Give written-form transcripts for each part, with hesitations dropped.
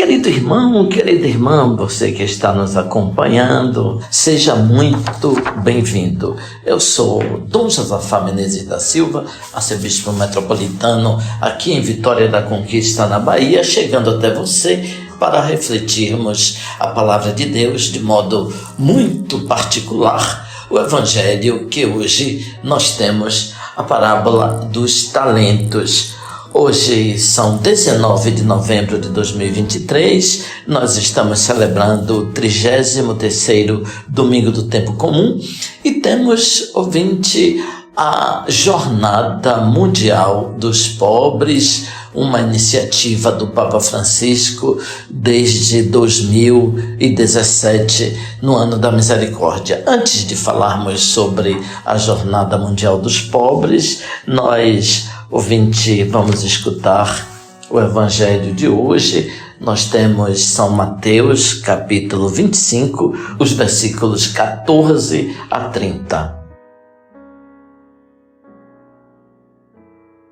Querido irmão, querida irmã, você que está nos acompanhando, seja muito bem-vindo. Eu sou Dom Josafá Menezes da Silva, arcebispo metropolitano aqui em Vitória da Conquista, na Bahia, chegando até você para refletirmos a palavra de Deus de modo muito particular. O evangelho que hoje nós temos, a parábola dos talentos. Hoje são 19 de novembro de 2023, nós estamos celebrando o 33º domingo do tempo comum e temos, ouvinte, a Jornada Mundial dos Pobres, uma iniciativa do Papa Francisco desde 2017, no Ano da Misericórdia. Antes de falarmos sobre a Jornada Mundial dos Pobres, nós, ouvinte, vamos escutar o Evangelho de hoje. Nós temos São Mateus, capítulo 25, os versículos 14 a 30.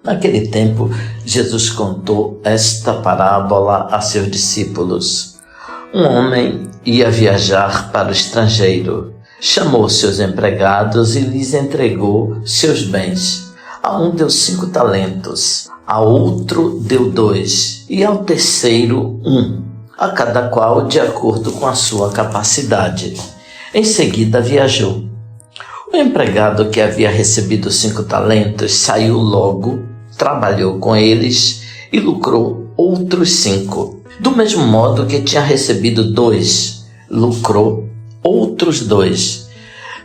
Naquele tempo, Jesus contou esta parábola a seus discípulos. Um homem ia viajar para o estrangeiro. Chamou seus empregados e lhes entregou seus bens. A um deu 5 talentos, a outro deu 2, e ao terceiro 1, a cada qual de acordo com a sua capacidade. Em seguida viajou. O empregado que havia recebido 5 talentos saiu logo, trabalhou com eles e lucrou outros 5. Do mesmo modo que tinha recebido 2, lucrou outros 2.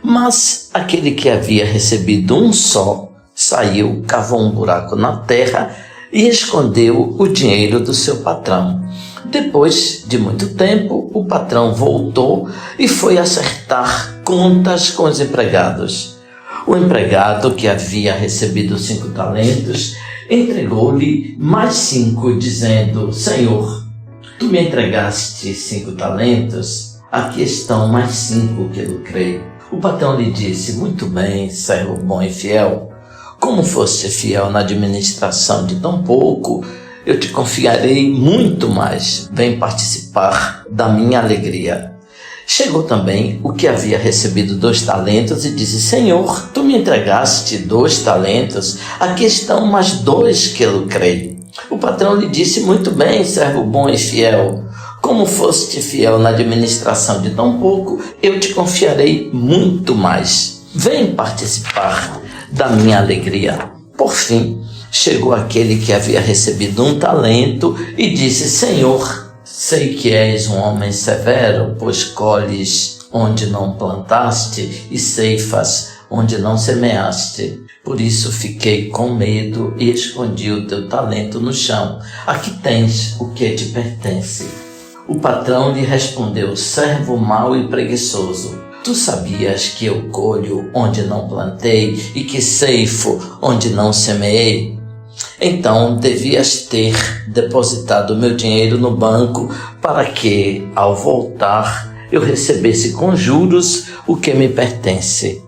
Mas aquele que havia recebido 1 só, saiu, cavou um buraco na terra e escondeu o dinheiro do seu patrão. Depois de muito tempo, o patrão voltou e foi acertar contas com os empregados. O empregado que havia recebido 5 talentos entregou-lhe mais 5, dizendo: Senhor, tu me entregaste 5 talentos, aqui estão mais 5 que lucrei. O patrão lhe disse: muito bem, servo bom e fiel. Como foste fiel na administração de tão pouco, eu te confiarei muito mais. Vem participar da minha alegria. Chegou também o que havia recebido 2 talentos e disse: Senhor, tu me entregaste 2 talentos, aqui estão mais 2 que lucrei. O patrão lhe disse: muito bem, servo bom e fiel. Como foste fiel na administração de tão pouco, eu te confiarei muito mais. Vem participar da minha alegria. Por fim, chegou aquele que havia recebido 1 talento e disse: Senhor, sei que és um homem severo, pois colhes onde não plantaste e ceifas onde não semeaste. Por isso fiquei com medo e escondi o teu talento no chão. Aqui tens o que te pertence. O patrão lhe respondeu: servo mau e preguiçoso. Tu sabias que eu colho onde não plantei e que ceifo onde não semeei? Então devias ter depositado meu dinheiro no banco para que, ao voltar, eu recebesse com juros o que me pertence.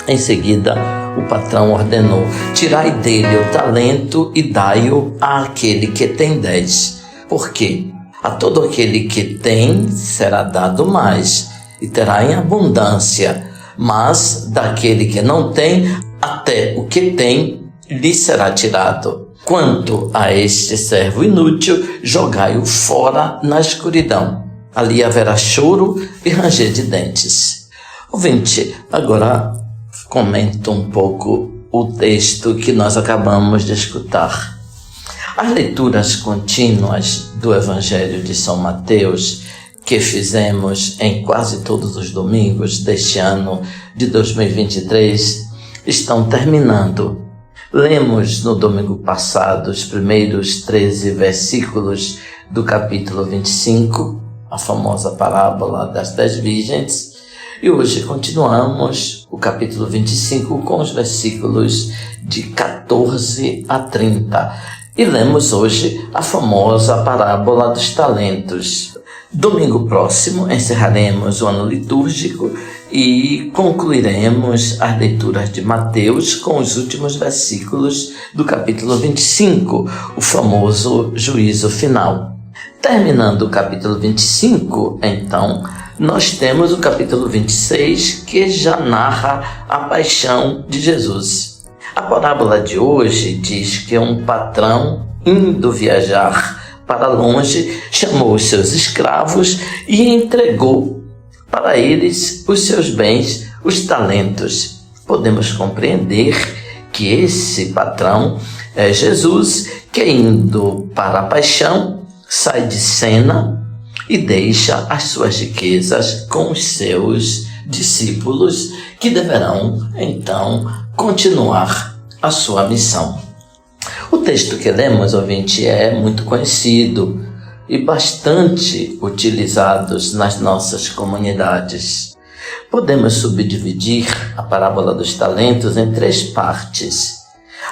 Em seguida, o patrão ordenou: tirai dele o talento e dai-o àquele que tem 10. Porque a todo aquele que tem será dado mais e terá em abundância, mas daquele que não tem, até o que tem lhe será tirado. Quanto a este servo inútil, jogai-o fora na escuridão. Ali haverá choro e ranger de dentes. Ouvinte, agora comento um pouco o texto que nós acabamos de escutar. As leituras contínuas do Evangelho de São Mateus, que fizemos em quase todos os domingos deste ano de 2023, estão terminando. Lemos no domingo passado os primeiros 13 versículos do capítulo 25, a famosa parábola das 10 virgens, e hoje continuamos o capítulo 25 com os versículos de 14 a 30. E lemos hoje a famosa parábola dos talentos. Domingo próximo encerraremos o ano litúrgico e concluiremos as leituras de Mateus com os últimos versículos do capítulo 25, o famoso juízo final. Terminando o capítulo 25, então, nós temos o capítulo 26, que já narra a paixão de Jesus. A parábola de hoje diz que um patrão, indo viajar para longe, chamou os seus escravos e entregou para eles os seus bens, os talentos. Podemos compreender que esse patrão é Jesus, que indo para a paixão, sai de cena e deixa as suas riquezas com os seus discípulos, que deverão, então, continuar a sua missão. O texto que lemos, ouvinte, é muito conhecido e bastante utilizado nas nossas comunidades. Podemos subdividir a parábola dos talentos em 3 partes.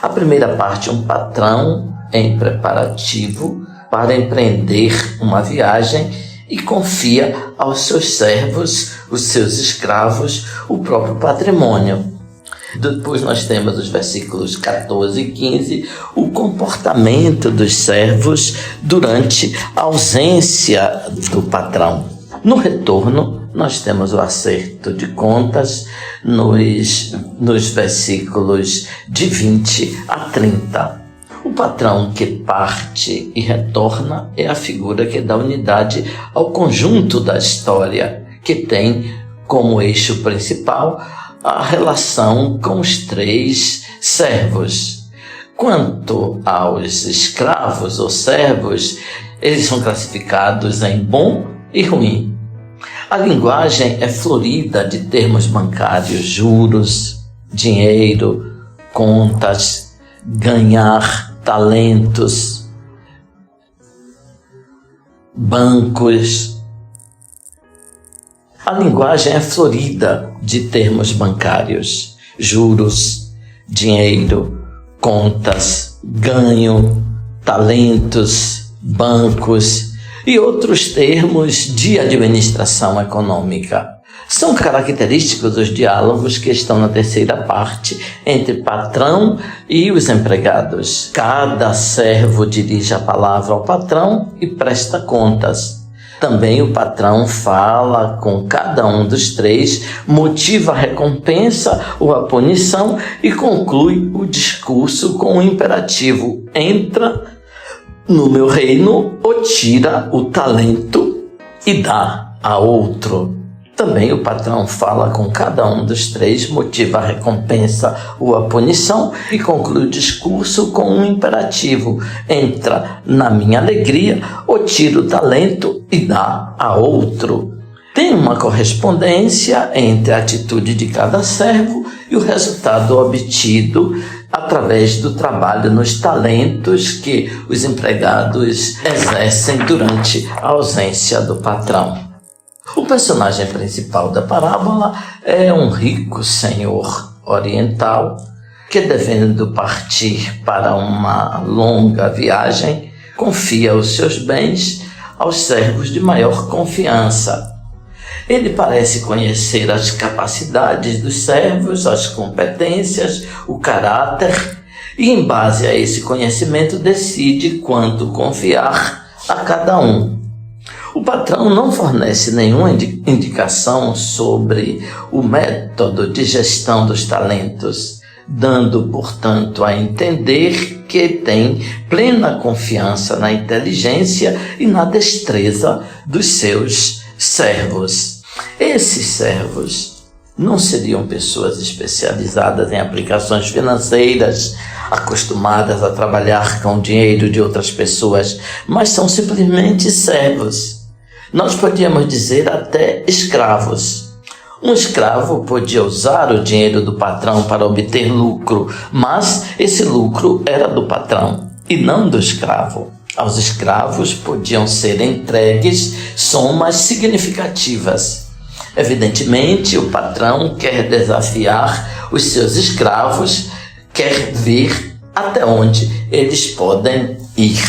A primeira parte, um patrão em preparativo para empreender uma viagem e confia aos seus servos, os seus escravos, o próprio patrimônio. Depois nós temos os versículos 14 e 15, o comportamento dos servos durante a ausência do patrão. No retorno, nós temos o acerto de contas nos versículos de 20 a 30. O patrão que parte e retorna é a figura que dá unidade ao conjunto da história, que tem como eixo principal a relação com os 3 servos. Quanto aos escravos ou servos, eles são classificados em bom e ruim. A linguagem é florida de termos bancários, juros, dinheiro, contas, ganhar, talentos, bancos. A linguagem é florida de termos bancários, juros, dinheiro, contas, ganho, talentos, bancos e outros termos de administração econômica. São característicos dos diálogos que estão na terceira parte entre patrão e os empregados. Cada servo dirige a palavra ao patrão e presta contas. Também o patrão fala com cada um dos 3, motiva a recompensa ou a punição e conclui o discurso com o imperativo: entra no meu reino ou tira o talento e dá a outro. Também o patrão fala com cada um dos 3, motiva a recompensa ou a punição e conclui o discurso com um imperativo: entra na minha alegria ou tira o talento e dá a outro. Tem uma correspondência entre a atitude de cada servo e o resultado obtido através do trabalho nos talentos que os empregados exercem durante a ausência do patrão. O personagem principal da parábola é um rico senhor oriental que, devendo partir para uma longa viagem, confia os seus bens aos servos de maior confiança. Ele parece conhecer as capacidades dos servos, as competências, o caráter e, em base a esse conhecimento, decide quanto confiar a cada um. O patrão não fornece nenhuma indicação sobre o método de gestão dos talentos, dando, portanto, a entender que tem plena confiança na inteligência e na destreza dos seus servos. Esses servos não seriam pessoas especializadas em aplicações financeiras, acostumadas a trabalhar com o dinheiro de outras pessoas, mas são simplesmente servos. Nós podíamos dizer até escravos. Um escravo podia usar o dinheiro do patrão para obter lucro, mas esse lucro era do patrão e não do escravo. Aos escravos podiam ser entregues somas significativas. Evidentemente, o patrão quer desafiar os seus escravos, quer ver até onde eles podem ir.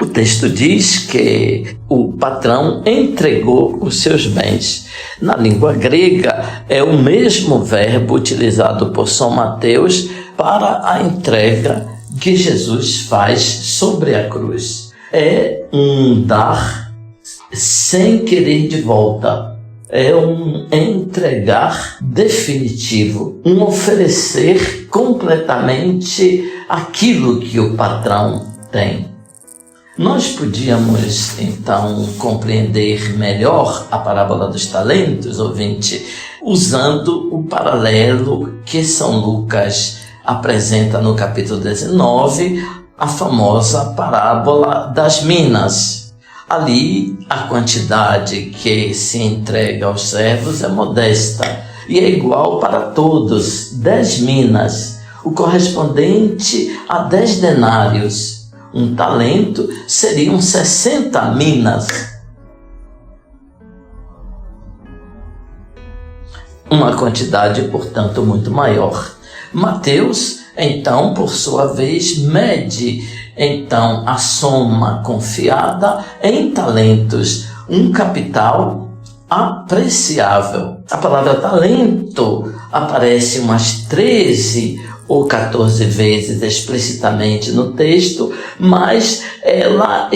O texto diz que o patrão entregou os seus bens. Na língua grega, é o mesmo verbo utilizado por São Mateus para a entrega que Jesus faz sobre a cruz. é um dar sem querer de volta. É um entregar definitivo, um oferecer completamente aquilo que o patrão tem. Nós podíamos, então, compreender melhor a parábola dos talentos, ouvinte, usando o paralelo que São Lucas apresenta no capítulo 19, a famosa parábola das minas. Ali, a quantidade que se entrega aos servos é modesta e é igual para todos, 10 minas, o correspondente a 10 denários. Um talento seriam 60 minas. Uma quantidade, portanto, muito maior. Mateus, então, por sua vez, mede então a soma confiada em talentos, um capital apreciável. A palavra talento aparece umas 13 ou 14 vezes explicitamente no texto, mas ela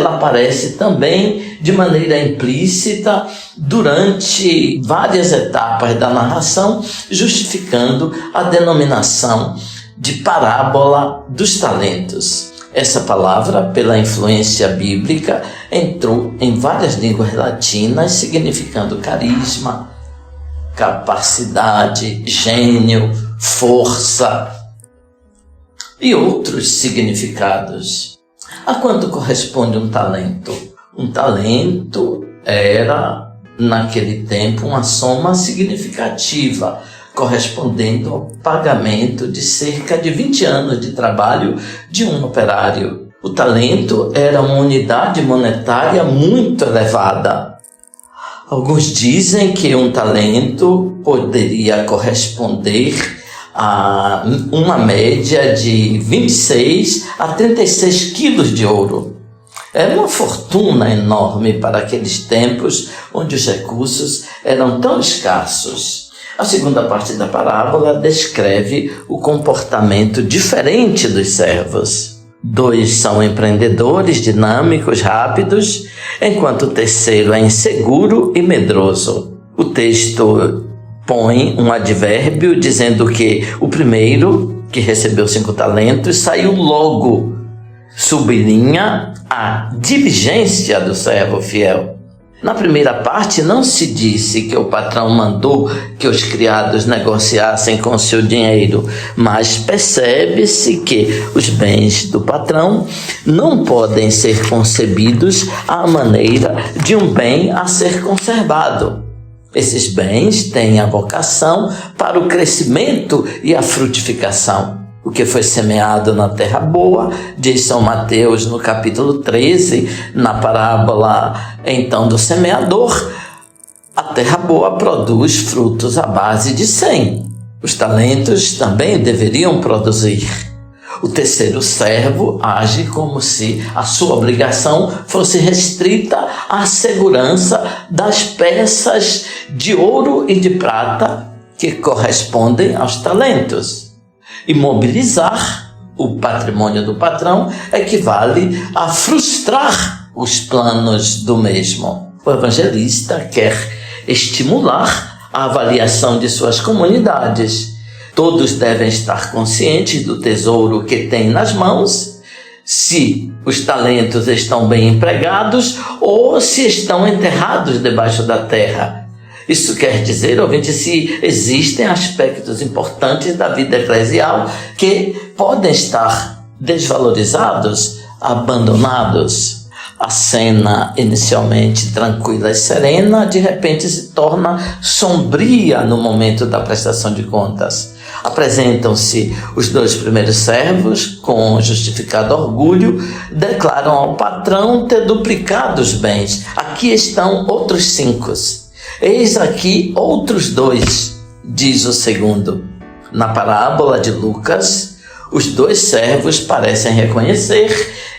aparece também de maneira implícita durante várias etapas da narração, justificando a denominação de parábola dos talentos. Essa palavra, pela influência bíblica, entrou em várias línguas latinas, significando carisma, capacidade, gênio, força e outros significados. A quanto corresponde um talento? Um talento era, naquele tempo, uma soma significativa, correspondendo ao pagamento de cerca de 20 anos de trabalho de um operário. O talento era uma unidade monetária muito elevada. Alguns dizem que um talento poderia corresponder a uma média de 26 a 36 quilos de ouro. Era uma fortuna enorme para aqueles tempos onde os recursos eram tão escassos. A segunda parte da parábola descreve o comportamento diferente dos servos. 2 são empreendedores, dinâmicos, rápidos, enquanto o terceiro é inseguro e medroso. O texto põe um advérbio dizendo que o primeiro, que recebeu 5 talentos, saiu logo. Sublinha a diligência do servo fiel. Na primeira parte não se disse que o patrão mandou que os criados negociassem com seu dinheiro, mas percebe-se que os bens do patrão não podem ser concebidos à maneira de um bem a ser conservado. Esses bens têm a vocação para o crescimento e a frutificação. O que foi semeado na terra boa, diz São Mateus no capítulo 13, na parábola então do semeador, a terra boa produz frutos à base de 100. Os talentos também deveriam produzir. O terceiro servo age como se a sua obrigação fosse restrita à segurança das peças de ouro e de prata que correspondem aos talentos. Imobilizar o patrimônio do patrão equivale a frustrar os planos do mesmo. O evangelista quer estimular a avaliação de suas comunidades. Todos devem estar conscientes do tesouro que têm nas mãos, se os talentos estão bem empregados ou se estão enterrados debaixo da terra. Isso quer dizer, ouvinte, se existem aspectos importantes da vida eclesial que podem estar desvalorizados, abandonados. A cena, inicialmente tranquila e serena, de repente se torna sombria no momento da prestação de contas. Apresentam-se os 2 primeiros servos, com justificado orgulho, declaram ao patrão ter duplicado os bens. Aqui estão outros 5. Eis aqui outros 2, diz o segundo. Na parábola de Lucas, os 2 servos parecem reconhecer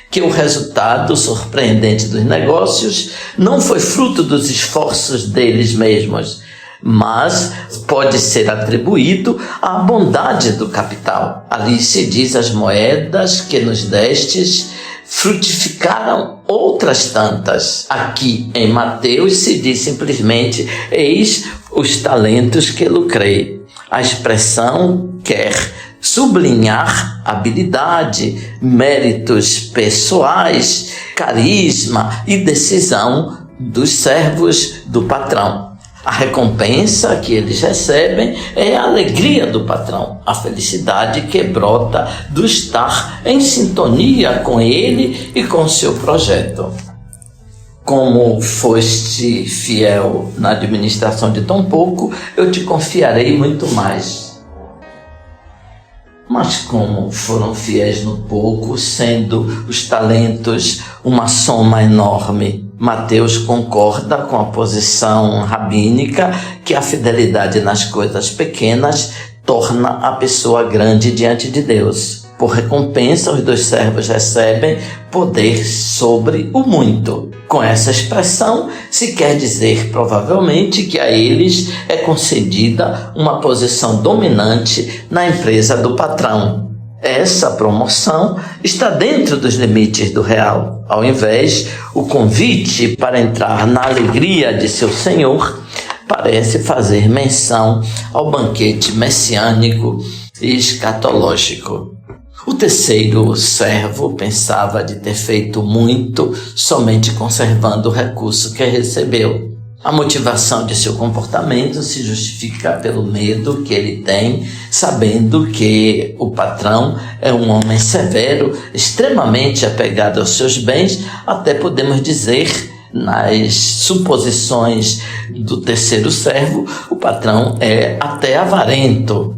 que o resultado surpreendente dos negócios não foi fruto dos esforços deles mesmos, mas pode ser atribuído à bondade do capital. Ali se diz: as moedas que nos destes frutificaram outras tantas. Aqui em Mateus se diz simplesmente: eis os talentos que lucrei. A expressão quer sublinhar habilidade, méritos pessoais, carisma e decisão dos servos do patrão. A recompensa que eles recebem é a alegria do patrão, a felicidade que brota do estar em sintonia com ele e com seu projeto. Como foste fiel na administração de tão pouco, eu te confiarei muito mais. Mas como foram fiéis no pouco, sendo os talentos uma soma enorme? Mateus concorda com a posição rabínica que a fidelidade nas coisas pequenas torna a pessoa grande diante de Deus. Por recompensa, os 2 servos recebem poder sobre o muito. Com essa expressão, se quer dizer provavelmente que a eles é concedida uma posição dominante na empresa do patrão. Essa promoção está dentro dos limites do real. Ao invés, o convite para entrar na alegria de seu Senhor parece fazer menção ao banquete messiânico e escatológico. O terceiro servo pensava de ter feito muito somente conservando o recurso que recebeu. A motivação de seu comportamento se justifica pelo medo que ele tem, sabendo que o patrão é um homem severo, extremamente apegado aos seus bens, até podemos dizer, nas suposições do terceiro servo, o patrão é até avarento.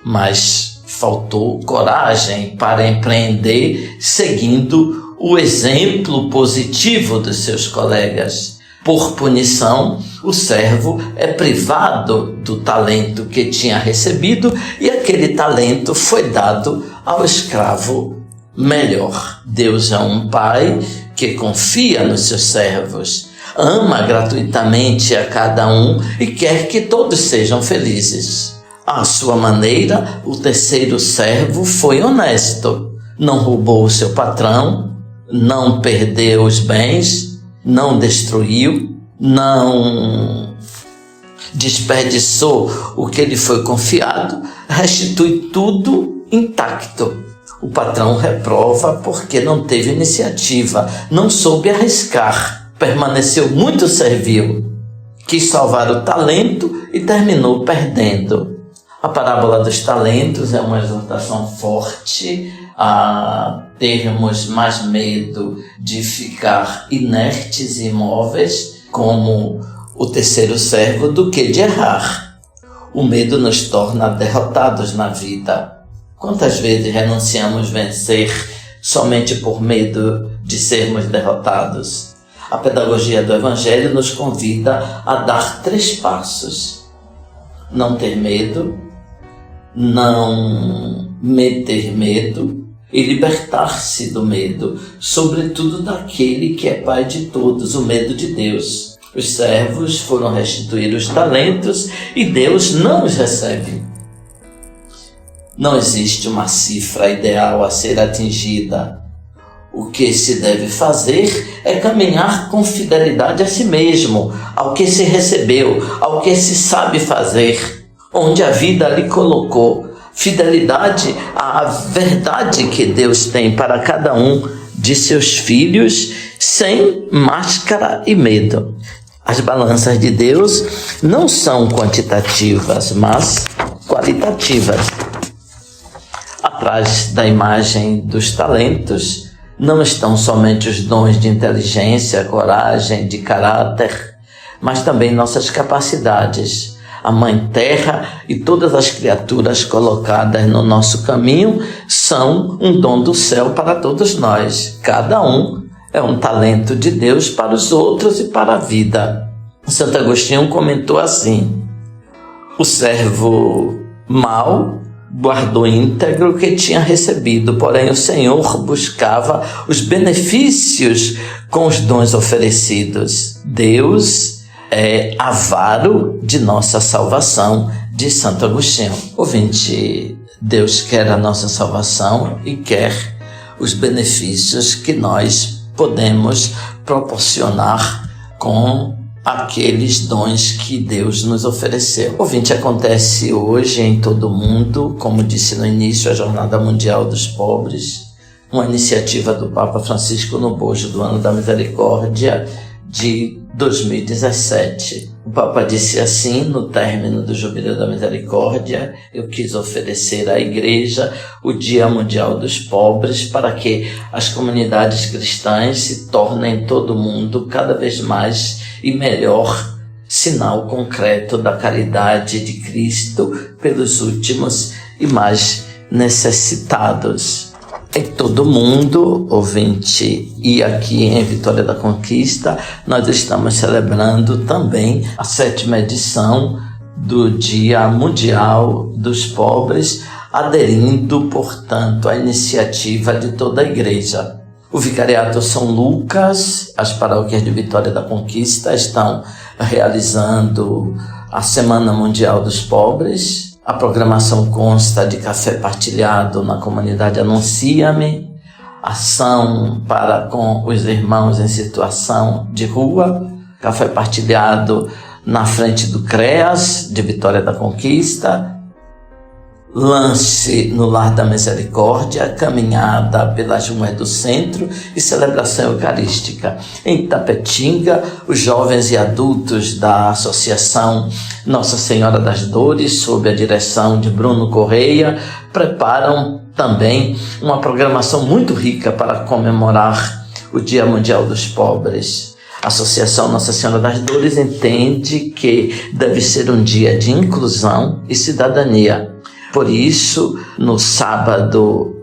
Mas faltou coragem para empreender seguindo o exemplo positivo dos seus colegas. Por punição, o servo é privado do talento que tinha recebido e aquele talento foi dado ao escravo melhor. Deus é um pai que confia nos seus servos, ama gratuitamente a cada um e quer que todos sejam felizes. À sua maneira, o terceiro servo foi honesto. Não roubou o seu patrão, não perdeu os bens, não destruiu, não desperdiçou o que lhe foi confiado, restitui tudo intacto. O patrão reprova porque não teve iniciativa, não soube arriscar, permaneceu muito servil, quis salvar o talento e terminou perdendo. A parábola dos talentos é uma exortação forte a termos mais medo de ficar inertes e imóveis, como o terceiro servo, do que de errar. O medo nos torna derrotados na vida. Quantas vezes renunciamos vencer somente por medo de sermos derrotados? A pedagogia do Evangelho nos convida a dar 3 passos. Não ter medo, não meter medo e libertar-se do medo, sobretudo daquele que é Pai de todos, o medo de Deus. Os servos foram restituir os talentos e Deus não os recebe. Não existe uma cifra ideal a ser atingida. O que se deve fazer é caminhar com fidelidade a si mesmo, ao que se recebeu, ao que se sabe fazer, onde a vida lhe colocou, fidelidade à verdade que Deus tem para cada um de seus filhos, sem máscara e medo. As balanças de Deus não são quantitativas, mas qualitativas. Atrás da imagem dos talentos não estão somente os dons de inteligência, coragem, de caráter, mas também nossas capacidades. A Mãe Terra e todas as criaturas colocadas no nosso caminho são um dom do céu para todos nós. Cada um é um talento de Deus para os outros e para a vida. Santo Agostinho comentou assim: o servo mau guardou íntegro o que tinha recebido, porém o Senhor buscava os benefícios com os dons oferecidos. Deus é avaro de nossa salvação, diz Santo Agostinho. Ouvinte, Deus quer a nossa salvação e quer os benefícios que nós podemos proporcionar com aqueles dons que Deus nos ofereceu. Ouvinte, acontece hoje em todo o mundo, como disse no início, a Jornada Mundial dos Pobres, uma iniciativa do Papa Francisco no bojo do Ano da Misericórdia de 2017. O Papa disse assim, no término do Jubileu da Misericórdia: eu quis oferecer à Igreja o Dia Mundial dos Pobres para que as comunidades cristãs se tornem em todo o mundo cada vez mais e melhor sinal concreto da caridade de Cristo pelos últimos e mais necessitados. Em todo mundo, ouvinte, e aqui em Vitória da Conquista, nós estamos celebrando também a 7ª edição do Dia Mundial dos Pobres, aderindo, portanto, à iniciativa de toda a Igreja. O Vicariato São Lucas, as paróquias de Vitória da Conquista estão realizando a Semana Mundial dos Pobres. A programação consta de café partilhado na comunidade Anuncia-me, ação para com os irmãos em situação de rua, café partilhado na frente do CREAS de Vitória da Conquista, lanche no Lar da Misericórdia, caminhada pelas ruas do centro e celebração eucarística. Em Tapetinga, os jovens e adultos da Associação Nossa Senhora das Dores, sob a direção de Bruno Correia, preparam também uma programação muito rica para comemorar o Dia Mundial dos Pobres. A Associação Nossa Senhora das Dores entende que deve ser um dia de inclusão e cidadania. Por isso, no sábado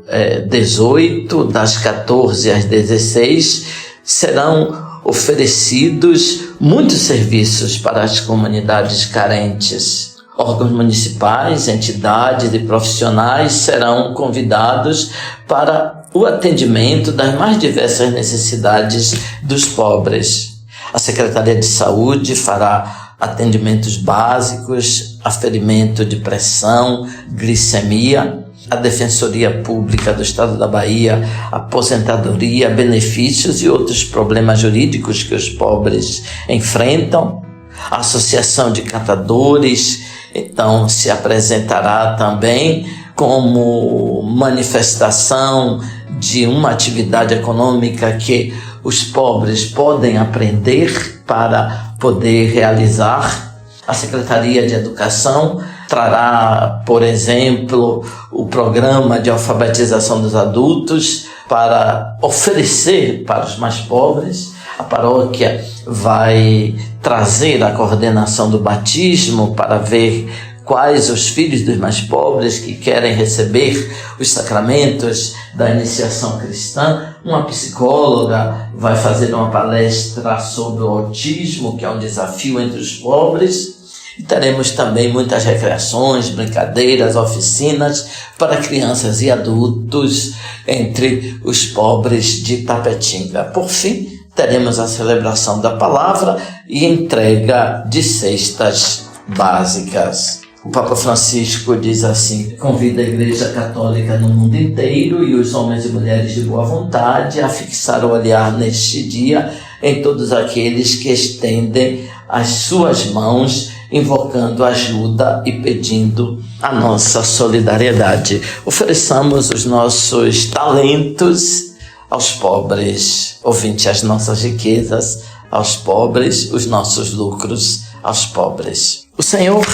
18, das 14 às 16, serão oferecidos muitos serviços para as comunidades carentes. Órgãos municipais, entidades e profissionais serão convidados para o atendimento das mais diversas necessidades dos pobres. A Secretaria de Saúde fará atendimentos básicos, aferimento de pressão, glicemia, a Defensoria Pública do Estado da Bahia, aposentadoria, benefícios e outros problemas jurídicos que os pobres enfrentam. A Associação de Catadores, então, se apresentará também como manifestação de uma atividade econômica que os pobres podem aprender para poder realizar. A Secretaria de Educação trará, por exemplo, o programa de alfabetização dos adultos para oferecer para os mais pobres. A paróquia vai trazer a coordenação do batismo para ver quais os filhos dos mais pobres que querem receber os sacramentos da iniciação cristã. Uma psicóloga vai fazer uma palestra sobre o autismo, que é um desafio entre os pobres. E teremos também muitas recreações, brincadeiras, oficinas para crianças e adultos entre os pobres de Tapetinga. Por fim, teremos a celebração da palavra e entrega de cestas básicas. O Papa Francisco diz assim: convida a Igreja Católica no mundo inteiro e os homens e mulheres de boa vontade a fixar o olhar neste dia em todos aqueles que estendem as suas mãos, invocando ajuda e pedindo a nossa solidariedade. Ofereçamos os nossos talentos aos pobres, ouvinte, as nossas riquezas aos pobres, os nossos lucros aos pobres. O Senhor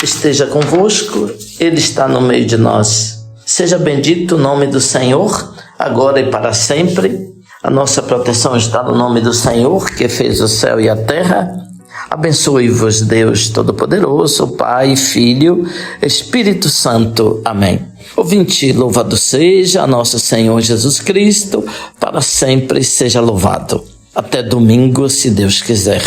esteja convosco, Ele está no meio de nós. Seja bendito o nome do Senhor, agora e para sempre. A nossa proteção está no nome do Senhor, que fez o céu e a terra. Abençoe-vos Deus Todo-Poderoso, Pai, Filho, Espírito Santo. Amém. Ouvinte, louvado seja nosso Senhor Jesus Cristo, para sempre seja louvado. Até domingo, se Deus quiser.